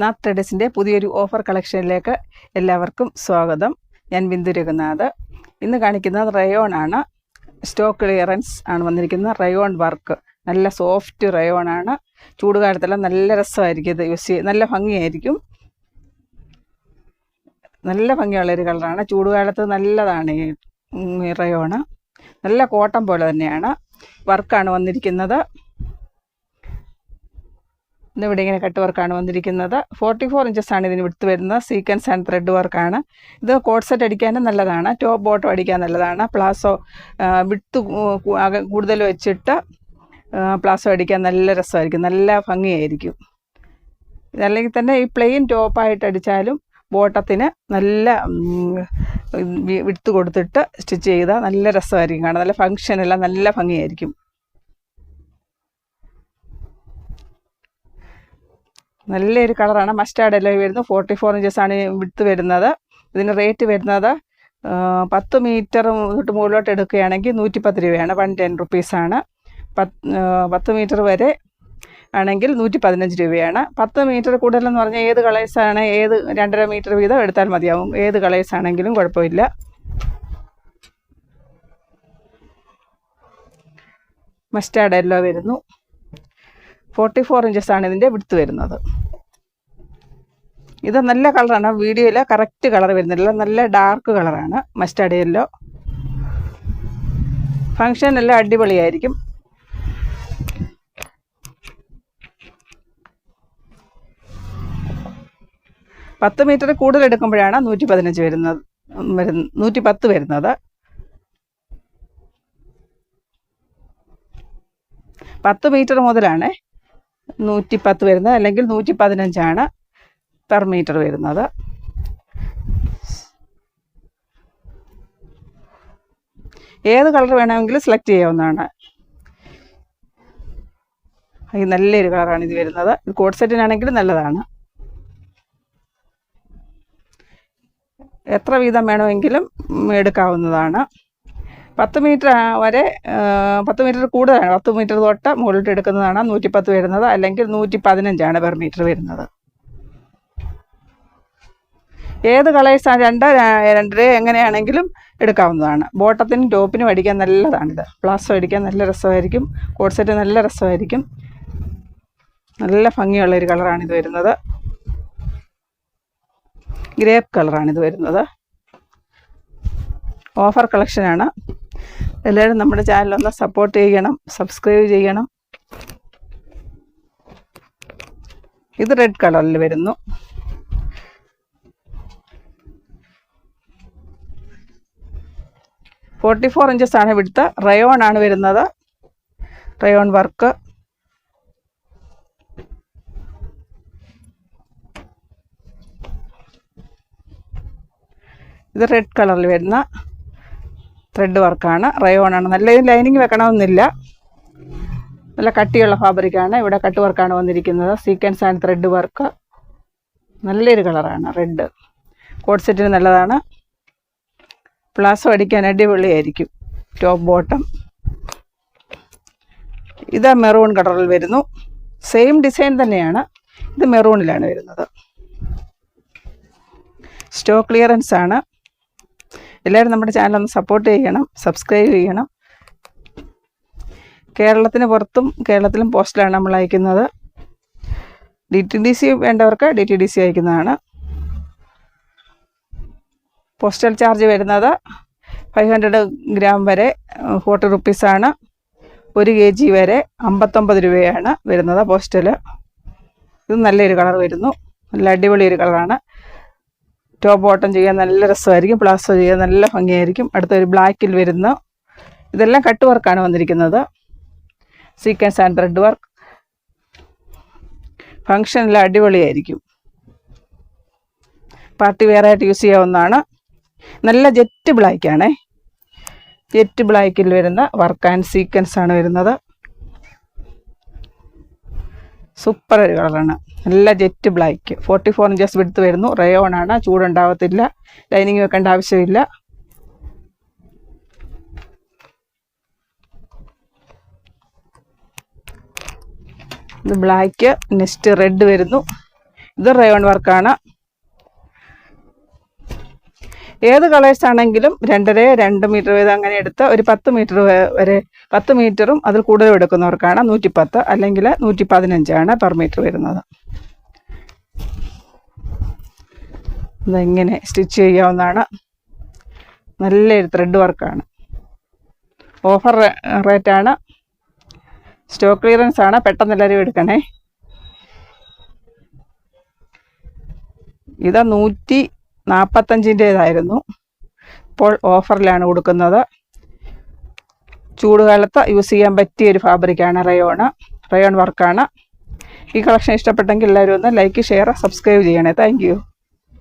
നാത്ത് ട്രേഡേഴ്സിൻ്റെ പുതിയൊരു ഓഫർ കളക്ഷനിലേക്ക് എല്ലാവർക്കും സ്വാഗതം. ഞാൻ ബിന്ദു രഘുനാഥ്. ഇന്ന് കാണിക്കുന്നത് റയോൺ ആണ്. സ്റ്റോക്ക് ക്ലിയറൻസ് ആണ് വന്നിരിക്കുന്നത്. റയോൺ വർക്ക്, നല്ല സോഫ്റ്റ് റയോൺ ആണ്. ചൂടുകാലത്തെല്ലാം നല്ല രസമായിരിക്കും ഇത് യൂസ് ചെയ്ത്, നല്ല ഭംഗിയായിരിക്കും. നല്ല ഭംഗിയുള്ളൊരു കളറാണ്. ചൂടുകാലത്ത് നല്ലതാണ് ഈ റയോണ്. നല്ല കോട്ടൺ പോലെ തന്നെയാണ്. വർക്കാണ് വന്നിരിക്കുന്നത്. ഇന്നിവിടെ ഇങ്ങനെ കട്ട് വർക്കാണ് വന്നിരിക്കുന്നത്. 44 ഇഞ്ചസ് ആണ് ഇതിന് വിടുത്ത് വരുന്നത്. സീക്വൻസ് ആൻഡ് ത്രെഡ് വർക്കാണ്. ഇത് കോട്ട് സെറ്റ് അടിക്കാനും നല്ലതാണ്, ടോപ്പ് ബോട്ടം അടിക്കാൻ നല്ലതാണ്. പ്ലാസോ വിടുത്ത് കൂടുതൽ വെച്ചിട്ട് പ്ലാസോ അടിക്കാൻ നല്ല രസമായിരിക്കും, നല്ല ഭംഗിയായിരിക്കും. ഇതല്ലെങ്കിൽ തന്നെ ഈ പ്ലെയിൻ ടോപ്പായിട്ട് അടിച്ചാലും ബോട്ടത്തിന് നല്ല വിടുത്ത് കൊടുത്തിട്ട് സ്റ്റിച്ച് ചെയ്താൽ നല്ല രസമായിരിക്കും കാണാൻ. നല്ല ഫങ്ഷനെല്ലാം നല്ല ഭംഗിയായിരിക്കും. നല്ലൊരു കളറാണ്. മസ്റ്റാർഡ് എല്ലാം വരുന്നു. 44 ഇഞ്ചസ് ആണ് വിടുത്ത് വരുന്നത്. ഇതിന് റേറ്റ് വരുന്നത് 10 മീറ്റർ തൊട്ട് മുകളിലോട്ട് എടുക്കുകയാണെങ്കിൽ 110 രൂപയാണ്. 110 റുപ്പീസാണ്. 10 മീറ്റർ വരെ ആണെങ്കിൽ 115 രൂപയാണ്. 10 മീറ്റർ കൂടുതലെന്ന് പറഞ്ഞാൽ ഏത് കളേഴ്സാണ്, ഏത് 2.5 മീറ്റർ വീതം എടുത്താൽ മതിയാവും. ഏത് കളേഴ്സ് ആണെങ്കിലും കുഴപ്പമില്ല. മസ്റ്റാർഡ് എല്ലോ വരുന്നു. 44 ഇഞ്ചസ് ആണ് ഇതിൻ്റെ വിടുത്ത് വരുന്നത്. ഇത് നല്ല കളറാണ്. വീഡിയോയിൽ കറക്റ്റ് കളർ വരുന്നില്ല, നല്ല ഡാർക്ക് കളറാണ്. Mustard yellow. ഫങ്ഷൻ എല്ലാം അടിപൊളിയായിരിക്കും. പത്ത് മീറ്റർ കൂടുതൽ എടുക്കുമ്പോഴാണ് 115 വരുന്നത്, 110 വരുന്നത്. 10 മീറ്റർ മുതലാണ് 110 വരുന്നത്, അല്ലെങ്കിൽ 115 പെർ മീറ്റർ വരുന്നത്. ഏത് കളർ വേണമെങ്കിലും സെലക്ട് ചെയ്യാവുന്നതാണ്. ഇത് നല്ലൊരു കളറാണ് ഇത് വരുന്നത്. കോട്ട് സെറ്റിനാണെങ്കിലും നല്ലതാണ്. എത്ര വീതം വേണമെങ്കിലും എടുക്കാവുന്നതാണ്. 10 മീറ്റർ വരെ, 10 മീറ്റർ കൂടുതലാണ്. 10 മീറ്റർ തൊട്ട് മുകളിലോട്ട് എടുക്കുന്നതാണ് 110 വരുന്നത്, അല്ലെങ്കിൽ 115 പെർ മീറ്റർ വരുന്നത്. ഏത് കളേഴ്സാണ്, 2 എങ്ങനെയാണെങ്കിലും എടുക്കാവുന്നതാണ്. ബോട്ടത്തിനും ടോപ്പിനും അടിക്കാൻ നല്ലതാണിത്. പ്ലാസോ അടിക്കാൻ നല്ല രസമായിരിക്കും. കോട്ട് സെറ്റ് നല്ല രസമായിരിക്കും. നല്ല ഭംഗിയുള്ളൊരു കളറാണിത് വരുന്നത്. ഗ്രേപ്പ് കളറാണിത് വരുന്നത്. ഓഫർ കളക്ഷനാണ്. എല്ലാവരും നമ്മുടെ ചാനലൊന്ന് സപ്പോർട്ട് ചെയ്യണം, സബ്സ്ക്രൈബ് ചെയ്യണം. ഇത് റെഡ് കളറിൽ വരുന്നു. $44 ഇഞ്ചസ് ആണ് ഇവിടുത്തെ. റയോൺ ആണ് വരുന്നത്. Rayon work. ഇത് റെഡ് കളറിൽ വരുന്ന ത്രെഡ് വർക്കാണ്. റയോൺ ആണ്. നല്ല ലൈനിങ് വെക്കണമെന്നില്ല, നല്ല കട്ടിയുള്ള ഫാബ്രിക്കാണ്. ഇവിടെ കട്ട് വർക്കാണ് വന്നിരിക്കുന്നത്. Sequence and thread work. നല്ലൊരു കളറാണ് റെഡ്. കോട്ട് സെറ്റിന് നല്ലതാണ്. പ്ലാസോ അടിക്കാൻ അടിപൊളിയായിരിക്കും. Top bottom. ഇത് മെറൂൺ കളറിൽ വരുന്നു. സെയിം ഡിസൈൻ തന്നെയാണ്. ഇത് മെറൂണിലാണ് വരുന്നത്. സ്റ്റോക്ക് ക്ലിയറൻസ് ആണ്. എല്ലാവരും നമ്മുടെ ചാനലൊന്ന് സപ്പോർട്ട് ചെയ്യണം, സബ്സ്ക്രൈബ് ചെയ്യണം. കേരളത്തിന് പുറത്തും കേരളത്തിലും പോസ്റ്റിലാണ് നമ്മൾ അയക്കുന്നത്. DTDC വേണ്ടവർക്ക് DTDC അയക്കുന്നതാണ്. പോസ്റ്റൽ ചാർജ് വരുന്നത് 500 ഗ്രാം വരെ 40 റുപ്പീസാണ്. 1 kg വരെ 59 രൂപയാണ് വരുന്നത് പോസ്റ്റൽ. ഇത് നല്ലൊരു കളർ വരുന്നു. നല്ല അടിപൊളി ഒരു കളറാണ്. ടോപ്പ് ബോട്ടം ചെയ്യാൻ നല്ല രസമായിരിക്കും. പ്ലാസോ ചെയ്യാൻ നല്ല ഭംഗിയായിരിക്കും. അടുത്തൊരു ബ്ലാക്കിൽ വരുന്നു. ഇതെല്ലാം കട്ട് വർക്കാണ് വന്നിരിക്കുന്നത്. Sequence and thread work. ഫങ്ഷനെല്ലാം അടിപൊളിയായിരിക്കും. പാർട്ടി വെയറായിട്ട് യൂസ് ചെയ്യാവുന്നതാണ്. നല്ല ജെറ്റ് ബ്ലാക്കാണേ. ജെറ്റ് ബ്ലാക്കിൽ വരുന്ന വർക്ക് ആൻഡ് സീക്വൻസ് ആണ് വരുന്നത്. സൂപ്പർ ഒരു കളറാണ്. നല്ല ജെറ്റ് ബ്ലാക്ക്. 44 ഇഞ്ചസ് വിടുത്ത് വരുന്നു. റയോൺ ആണ്. ചൂടുണ്ടാവത്തില്ല. ലൈനിങ് വെക്കേണ്ട ആവശ്യമില്ല. ഇത് ബ്ലാക്ക്. നെക്സ്റ്റ് റെഡ് വരുന്നു. ഇത് റയോൺ വർക്കാണ്. ഏത് കളേഴ്സ് ആണെങ്കിലും 2.5 മീറ്റർ വീതം അങ്ങനെ എടുത്ത് ഒരു 10 മീറ്റർ വരെ 10 മീറ്ററും അതിൽ കൂടുതലും എടുക്കുന്നവർക്കാണ് 110 അല്ലെങ്കിൽ 115 പെർ മീറ്റർ വരുന്നത്. ഇതെങ്ങനെ സ്റ്റിച്ച് ചെയ്യാവുന്നതാണ്. നല്ലൊരു ത്രെഡ് വർക്കാണ്. ഓഫർ റേറ്റാണ്. സ്റ്റോക്ക് ക്ലിയറൻസ് ആണ്. പെട്ടെന്ന് എല്ലാവരും എടുക്കണേ. ഇത് 145-ൻ്റേതായിരുന്നു. ഇപ്പോൾ ഓഫറിലാണ് കൊടുക്കുന്നത്. ചൂടുകാലത്ത് യൂസ് ചെയ്യാൻ പറ്റിയ ഒരു ഫാബ്രിക്കാണ് റയോൺ വർക്കാണ്. ഈ കളക്ഷൻ ഇഷ്ടപ്പെട്ടെങ്കിൽ എല്ലാവരും ഒന്ന് ലൈക്ക്, ഷെയർ, സബ്സ്ക്രൈബ് ചെയ്യണേ. Thank you.